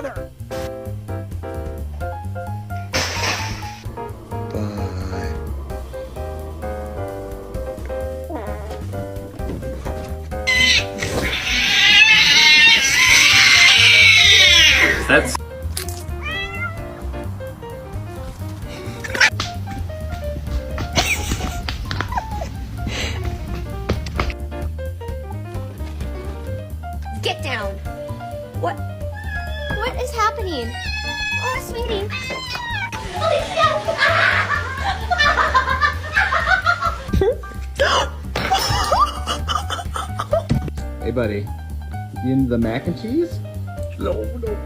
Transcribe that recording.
brother. Bye. That's Get down. What is happening? Oh, sweetie. Hey, buddy. You into the mac and cheese? No, no.